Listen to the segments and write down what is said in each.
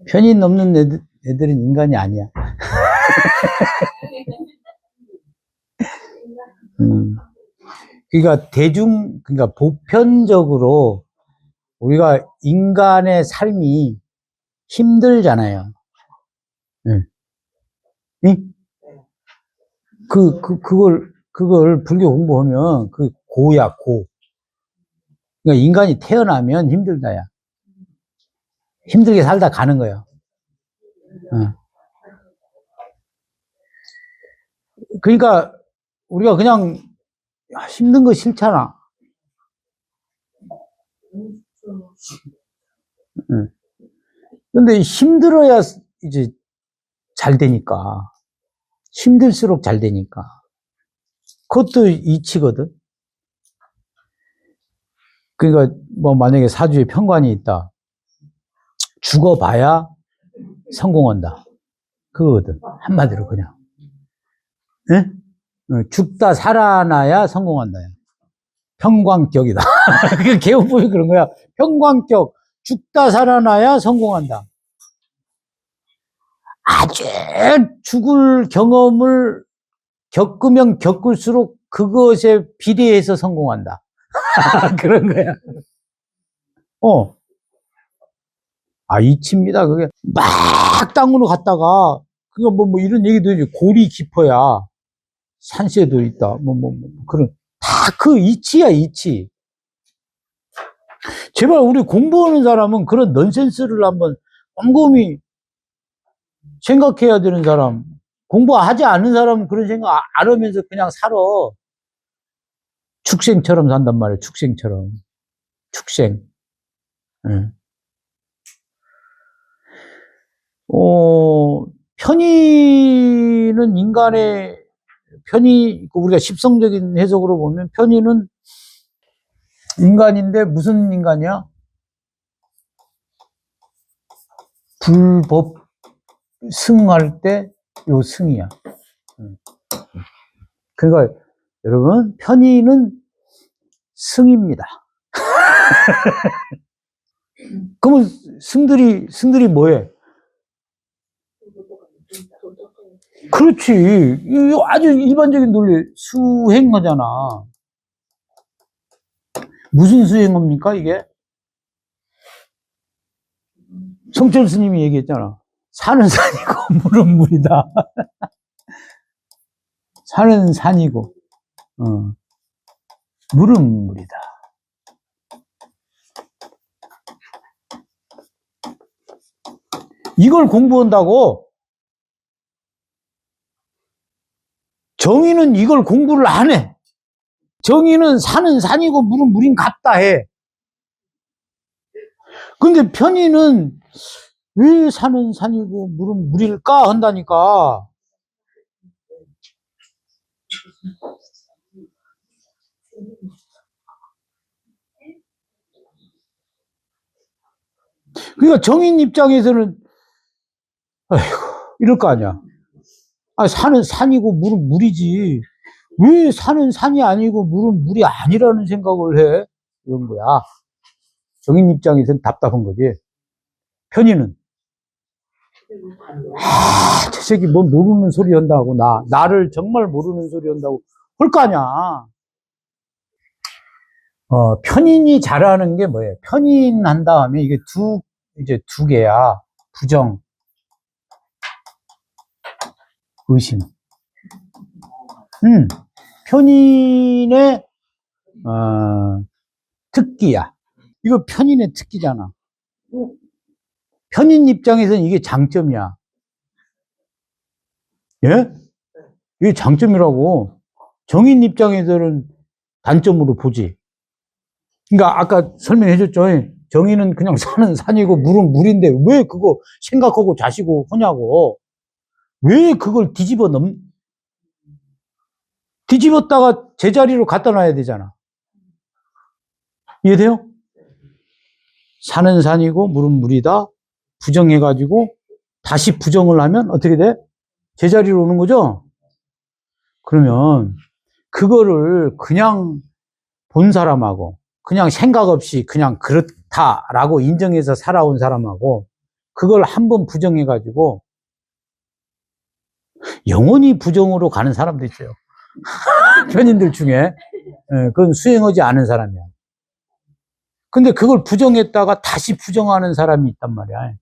편이 넘는 애들은 인간이 아니야. 그러니까 그러니까 보편적으로 우리가 인간의 삶이 힘들잖아요. 응. 응? 그걸 불교 공부하면 그 고야, 고. 그러니까 인간이 태어나면 힘들다야. 힘들게 살다 가는 거예요. 응. 그러니까 우리가 그냥 힘든 거 싫잖아. 응. 근데 힘들어야 이제 잘 되니까. 힘들수록 잘 되니까. 그것도 이치거든. 그러니까 뭐 만약에 사주에 편관이 있다. 죽어봐야 성공한다. 그거거든. 한마디로 그냥. 네? 죽다 살아나야 성공한다. 평광격이다. 그 개업보이 그런 거야. 평광격. 죽다 살아나야 성공한다. 아주 죽을 경험을 겪으면 겪을수록 그것에 비례해서 성공한다. 그런 거야. 이치입니다. 그게 막 땅으로 갔다가, 그거 뭐 이런 얘기도 이제 골이 깊어야 산세도 있다. 그런, 다 그 이치야, 이치. 제발 우리 공부하는 사람은 그런 넌센스를 한번 꼼꼼히 생각해야 되는 사람. 공부하지 않는 사람은 그런 생각 안 하면서 그냥 살아. 축생처럼 산단 말이야, 축생처럼. 축생. 응. 편의는 인간의, 우리가 십성적인 해석으로 보면 편의는 인간인데 무슨 인간이야? 불법 승할 때 요 승이야. 그러니까 여러분, 편의는 승입니다. 그러면 승들이 뭐해? 그렇지. 이거 아주 일반적인 논리, 수행하잖아. 무슨 수행합니까, 이게? 성철 스님이 얘기했잖아. 산은 산이고, 물은 물이다. 산은 산이고, 물은 물이다. 이걸 공부한다고? 정의는 이걸 공부를 안 해. 정의는 산은 산이고 물은 물인 같다 해. 근데 편의는 왜 산은 산이고 물은 물일까 한다니까. 그러니까 정인 입장에서는 아이고 이럴 거 아니야. 산은 산이고 물은 물이지. 왜 산은 산이 아니고 물은 물이 아니라는 생각을 해? 이런 거야. 정인 입장에서는 답답한 거지. 편의는 저 새끼 뭐 모르는 소리 한다고 나를 정말 모르는 소리 한다고 할 거 아니야. 편인이 잘하는 게 뭐예요? 편인한 다음에 이게 이제 두 개야. 부정, 의심. 편인의 특기야. 이거 편인의 특기잖아. 편인 입장에서는 이게 장점이야. 예? 이게 장점이라고. 정인 입장에서는 단점으로 보지. 그러니까 아까 설명해 줬죠. 정인은 그냥 산은 산이고 물은 물인데 왜 그거 생각하고 자시고 하냐고. 왜 그걸 뒤집었다가 제자리로 갖다 놔야 되잖아. 이해돼요? 산은 산이고 물은 물이다. 부정해가지고 다시 부정을 하면 어떻게 돼? 제자리로 오는 거죠? 그러면 그거를 그냥 본 사람하고 그냥 생각 없이 그냥 그렇다라고 인정해서 살아온 사람하고 그걸 한번 부정해가지고 영원히 부정으로 가는 사람도 있어요. 편인들 중에. 그건 수행하지 않은 사람이야. 근데 그걸 부정했다가 다시 부정하는 사람이 있단 말이야.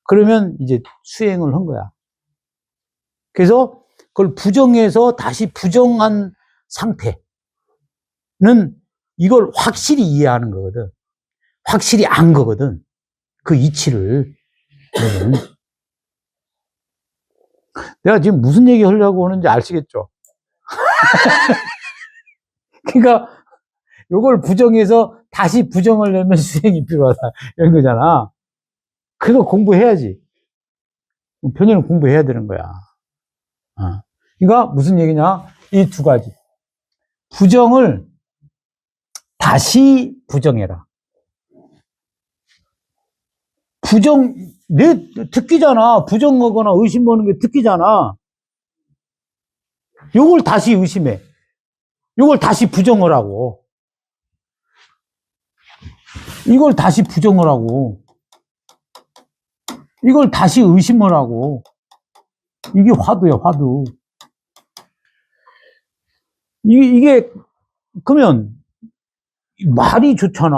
그러면 이제 수행을 한 거야. 그래서 그걸 부정해서 다시 부정한 상태는 이걸 확실히 이해하는 거거든. 확실히 안 거거든. 그 이치를. 내가 지금 무슨 얘기 하려고 하는지 아시겠죠? 그러니까 이걸 부정해서 다시 부정을 내면 수행이 필요하다. 이런 거잖아. 그거 공부해야지. 편의는 공부해야 되는 거야. 그러니까 무슨 얘기냐? 이 두 가지. 부정을 다시 부정해라. 부정, 내 특기잖아. 부정하거나 의심하는 게 특기잖아. 요걸 다시 의심해. 요걸 다시 부정을 하고. 이걸 다시 부정을 하고. 이걸 다시 의심을 하고. 이게 화두야, 화두. 이게, 그러면, 말이 좋잖아.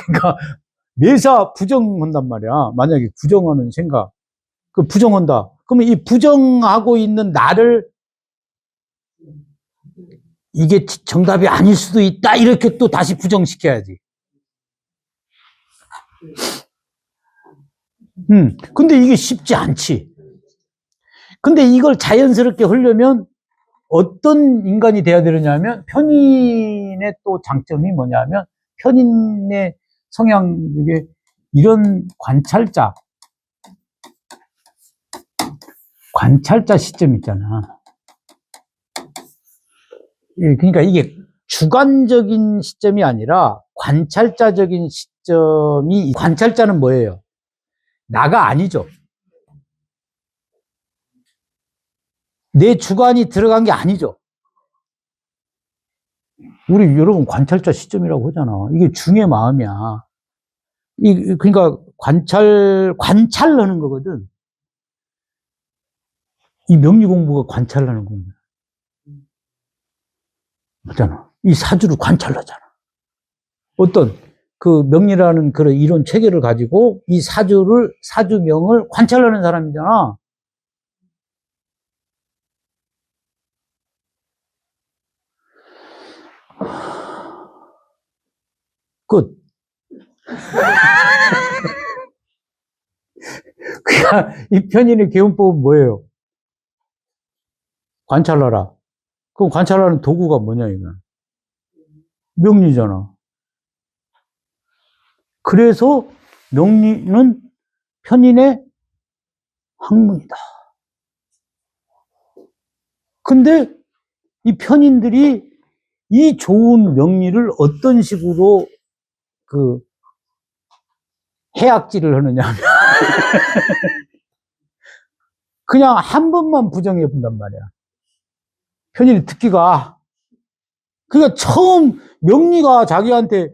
그러니까, 매사 부정한단 말이야. 만약에 부정하는 생각. 그 부정한다. 그러면 이 부정하고 있는 나를 이게 정답이 아닐 수도 있다. 이렇게 또 다시 부정시켜야지. 근데 이게 쉽지 않지. 근데 이걸 자연스럽게 하려면 어떤 인간이 돼야 되느냐면 편인의 또 장점이 뭐냐면 편인의 성향 중에 이런 관찰자 시점 있잖아. 그러니까 이게 주관적인 시점이 아니라 관찰자적인 시점이, 관찰자는 뭐예요? 나가 아니죠. 내 주관이 들어간 게 아니죠. 우리 여러분 관찰자 시점이라고 하잖아. 이게 중의 마음이야. 그러니까 관찰하는 거거든. 이 명리 공부가 관찰하는 공부야. 맞잖아. 이 사주를 관찰하잖아. 어떤 그 명리라는 그런 이론 체계를 가지고 이 사주명을 관찰하는 사람이잖아. 끝. 그러니까 이 편인의 개운법은 뭐예요? 관찰하라. 그럼 관찰하는 도구가 뭐냐, 이거? 명리잖아. 그래서 명리는 편인의 학문이다. 근데 이 편인들이 이 좋은 명리를 어떤 식으로 그 해악질을 하느냐 하면 그냥 한 번만 부정해 본단 말이야. 편인의 특기가. 그러니까 처음 명리가 자기한테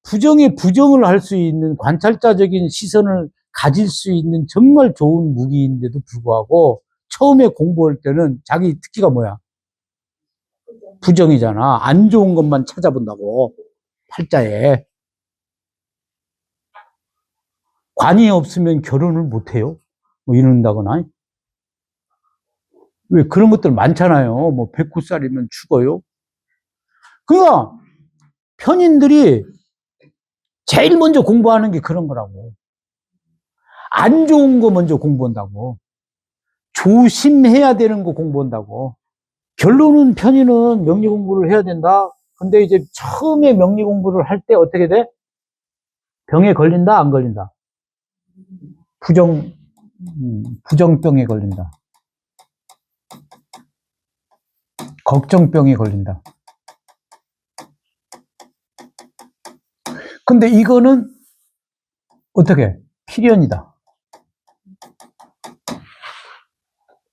부정을 할 수 있는 관찰자적인 시선을 가질 수 있는 정말 좋은 무기인데도 불구하고 처음에 공부할 때는 자기 특기가 뭐야? 부정이잖아. 안 좋은 것만 찾아본다고. 팔자에. 관이 없으면 결혼을 못 해요. 뭐 이런다거나. 왜 그런 것들 많잖아요. 뭐 109살이면 죽어요. 그러니까 편인들이 제일 먼저 공부하는 게 그런 거라고. 안 좋은 거 먼저 공부한다고. 조심해야 되는 거 공부한다고. 결론은 편인은 명리 공부를 해야 된다. 근데 이제 처음에 명리 공부를 할 때 어떻게 돼? 병에 걸린다, 안 걸린다? 부정병에 걸린다. 걱정병에 걸린다. 근데 이거는 어떻게? 필연이다.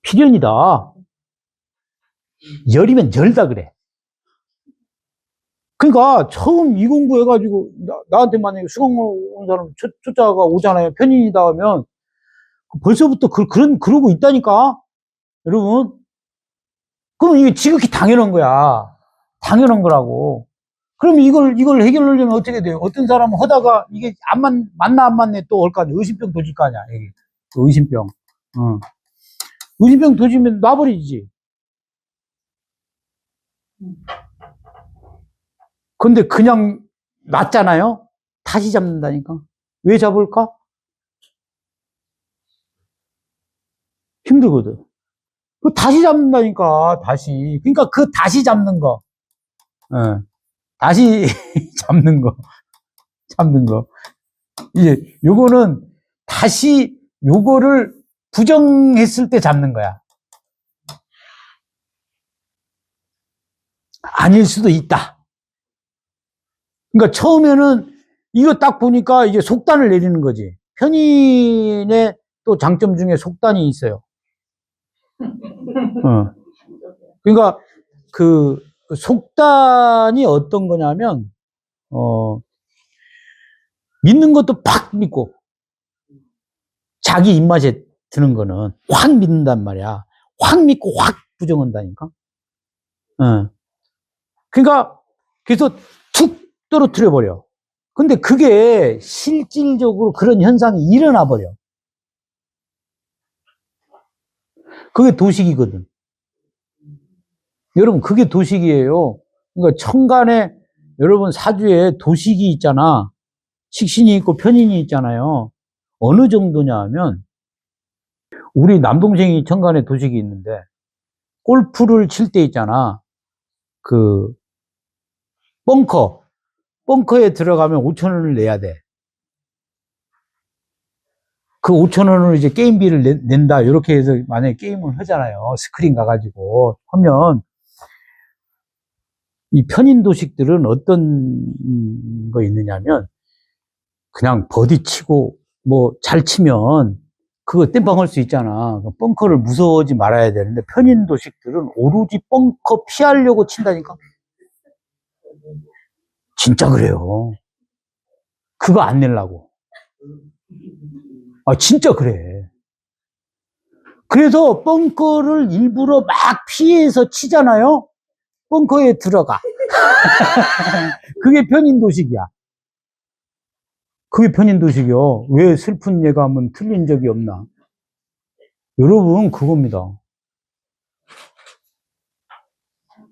필연이다. 열이면 열다 그래. 그러니까 처음 이 공부해가지고 나한테 만약에 수강 온 사람 초짜가 오잖아요. 편인이다 하면 벌써부터 그러고 있다니까, 여러분. 그럼 이게 지극히 당연한 거야. 당연한 거라고. 그럼 이걸 해결하려면 어떻게 돼요? 어떤 사람은 하다가 이게 맞나 안 맞네 또 올 거 아니야. 의심병 도질 거 아니야, 여기. 의심병. 어. 의심병 도지면 놔버리지. 근데 그냥 놨잖아요? 다시 잡는다니까. 왜 잡을까? 힘들거든. 다시 잡는다니까, 다시. 그러니까 그 다시 잡는 거. 어. 다시 잡는 거. 이제 요거는 다시 요거를 부정했을 때 잡는 거야. 아닐 수도 있다. 그러니까 처음에는 이거 딱 보니까 이게 속단을 내리는 거지. 편인의 또 장점 중에 속단이 있어요. 그러니까 그 속단이 어떤 거냐면, 믿는 것도 팍 믿고, 자기 입맛에 드는 거는 확 믿는단 말이야. 확 믿고 확 부정한다니까. 그러니까 그래서 툭 떨어뜨려 버려. 근데 그게 실질적으로 그런 현상이 일어나 버려. 그게 도식이거든. 여러분, 그게 도식이에요. 그러니까 천간에 여러분 사주에 도식이 있잖아. 식신이 있고 편인이 있잖아요. 어느 정도냐 하면, 우리 남동생이 천간에 도식이 있는데 골프를 칠 때 있잖아. 그 벙커에 들어가면 5천 원을 내야 돼. 그 5천 원을 이제 게임비를 낸다. 이렇게 해서 만약에 게임을 하잖아요. 스크린 가가지고 하면, 이 편인 도식들은 어떤 거 있느냐면, 그냥 버디 치고 뭐 잘 치면 그거 땜빵 할 수 있잖아. 벙커를 무서워하지 말아야 되는데, 편인 도식들은 오로지 벙커 피하려고 친다니까. 진짜 그래요. 그거 안 내려고. 아, 진짜 그래. 그래서 벙커를 일부러 막 피해서 치잖아요. 벙커에 들어가. 그게 편인도식이야. 그게 편인도식이요. 왜 슬픈 예감은 틀린 적이 없나? 여러분, 그겁니다.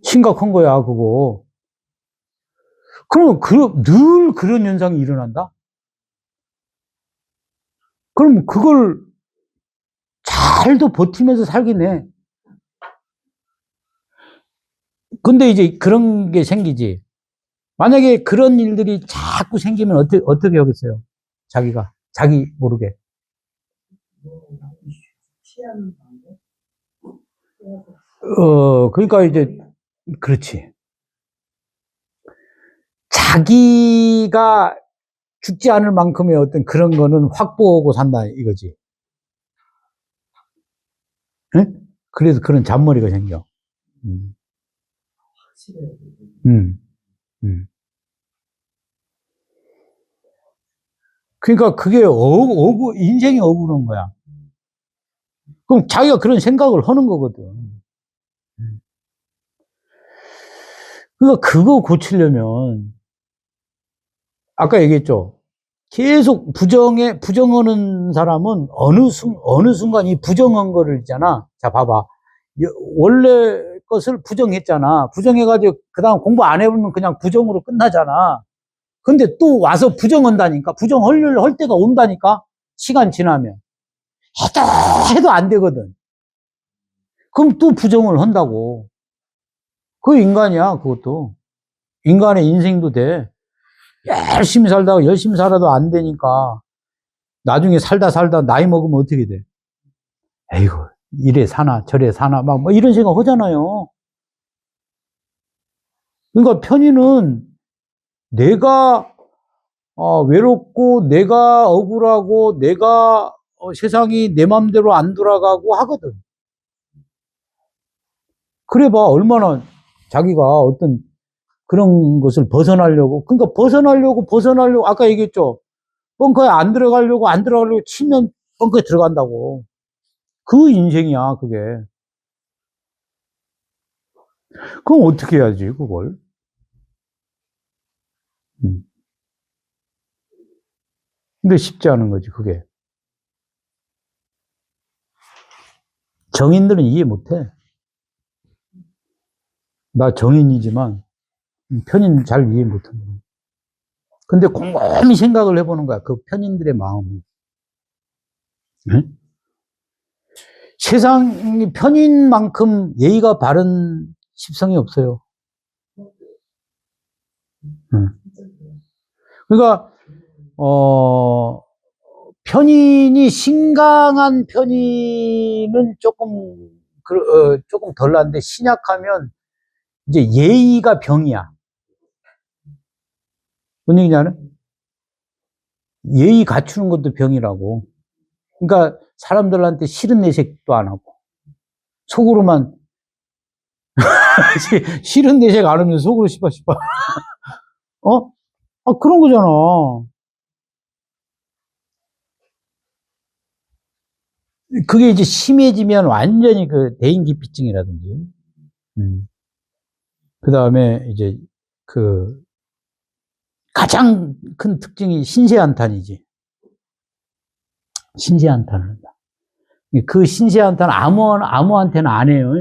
심각한 거야, 그거. 그러면 늘 그런 현상이 일어난다? 그럼 그걸 잘도 버티면서 살긴 해. 근데 이제 그런 게 생기지. 만약에 그런 일들이 자꾸 생기면 어떻게 하겠어요? 자기 모르게. 그러니까 이제, 그렇지. 자기가 죽지 않을 만큼의 어떤 그런 거는 확보하고 산다, 이거지. 응? 그래서 그런 잔머리가 생겨. 음. 음. 음. 그러니까 그게 인생이 억울한 거야. 그럼 자기가 그런 생각을 하는 거거든. 그러니까 그거 고치려면, 아까 얘기했죠. 계속 부정하는 사람은 어느 순간 이 부정한 거를 있잖아. 자, 봐봐. 원래 것을 부정했잖아. 부정해가지고, 그 다음 공부 안 해보면 그냥 부정으로 끝나잖아. 근데 또 와서 부정한다니까. 할 때가 온다니까. 시간 지나면. 해도 안 되거든. 그럼 또 부정을 한다고. 그 인간이야, 그것도. 인간의 인생도 돼. 열심히 살다가 열심히 살아도 안 되니까. 나중에 살다 나이 먹으면 어떻게 돼? 에이구, 이래 사나, 저래 사나, 막, 뭐 이런 생각 하잖아요. 그러니까 편의는 내가 외롭고, 내가 억울하고, 내가 세상이 내 맘대로 안 돌아가고 하거든. 그래 봐, 얼마나 자기가 어떤 그런 것을 벗어나려고, 그러니까 벗어나려고, 아까 얘기했죠. 벙커에 안 들어가려고 치면 벙커에 들어간다고. 그 인생이야, 그게. 그럼 어떻게 해야지, 그걸? 근데 쉽지 않은 거지, 그게. 정인들은 이해 못 해. 나 정인이지만, 편인 잘 이해 못 한다. 근데 곰곰이 생각을 해보는 거야, 그 편인들의 마음을. 응? 세상이 편인만큼 예의가 바른 십성이 없어요. 응. 그러니까, 편인이, 신강한 편인은 조금 덜 난데, 신약하면 이제 예의가 병이야. 뭔 얘기냐? 예의 갖추는 것도 병이라고. 그러니까 사람들한테 싫은 내색도 안 하고, 속으로만, 싫은 내색 안 하면 속으로 씹어. 어? 아, 그런 거잖아. 그게 이제 심해지면 완전히 그 대인기피증이라든지, 그 다음에 이제 그 가장 큰 특징이 신세한탄이지. 신세한탄을 한다. 그 신세한탄 아무한테는 안 해요.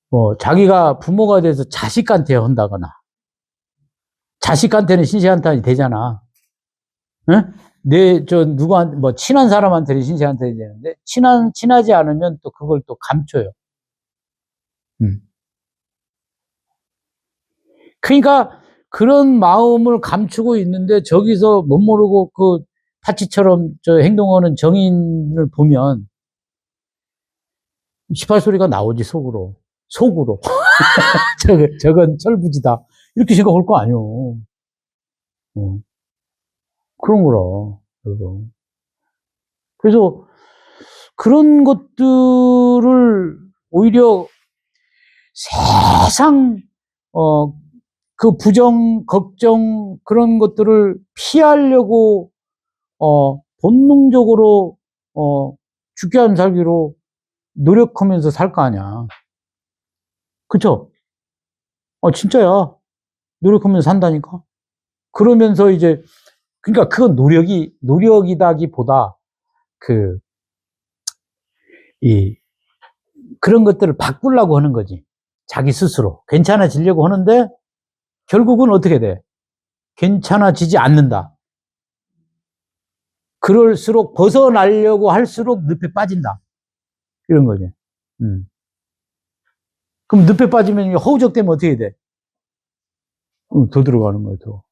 뭐 자기가 부모가 돼서 자식한테 한다거나, 자식한테는 신세한탄이 되잖아. 응? 뭐 친한 사람한테는 신세한탄이 되는데 친하지 않으면 또 그걸 또 감춰요. 그러니까 그런 마음을 감추고 있는데 저기서 못 모르고 그 파치처럼 저 행동하는 정인을 보면 18소리가 나오지, 속으로. 속으로. 저건 철부지다. 이렇게 생각할 거 아니요. 어, 그런 거라. 그래서 그런 것들을 오히려 세상, 어, 그 부정, 걱정, 그런 것들을 피하려고, 본능적으로, 죽게 하는 살기로 노력하면서 살 거 아니야. 그쵸? 진짜야. 노력하면서 산다니까? 그러면서 이제, 그러니까 그건 노력이다기보다 그, 그런 것들을 바꾸려고 하는 거지. 자기 스스로. 괜찮아지려고 하는데, 결국은 어떻게 돼? 괜찮아지지 않는다. 그럴수록 벗어나려고 할수록 늪에 빠진다. 이런 거지. 그럼 늪에 빠지면 허우적대면 어떻게 돼? 더 들어가는 거야, 더.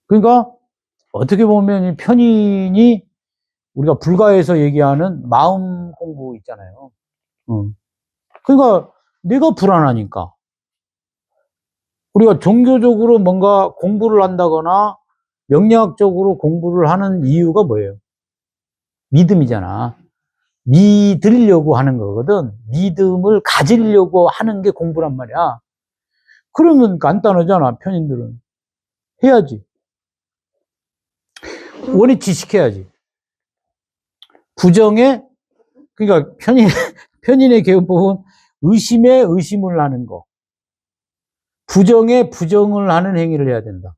그러니까 어떻게 보면 이 편인이 우리가 불가에서 얘기하는 마음 공부 있잖아요. 그러니까 내가 불안하니까 우리가 종교적으로 뭔가 공부를 한다거나 명리학적으로 공부를 하는 이유가 뭐예요? 믿음이잖아. 믿으려고 하는 거거든. 믿음을 가지려고 하는 게 공부란 말이야. 그러면 간단하잖아, 편인들은. 해야지. 원위 지식해야지. 부정에, 그러니까 편인의 개헌법은 의심에 의심을 하는 거. 부정에 부정을 하는 행위를 해야 된다.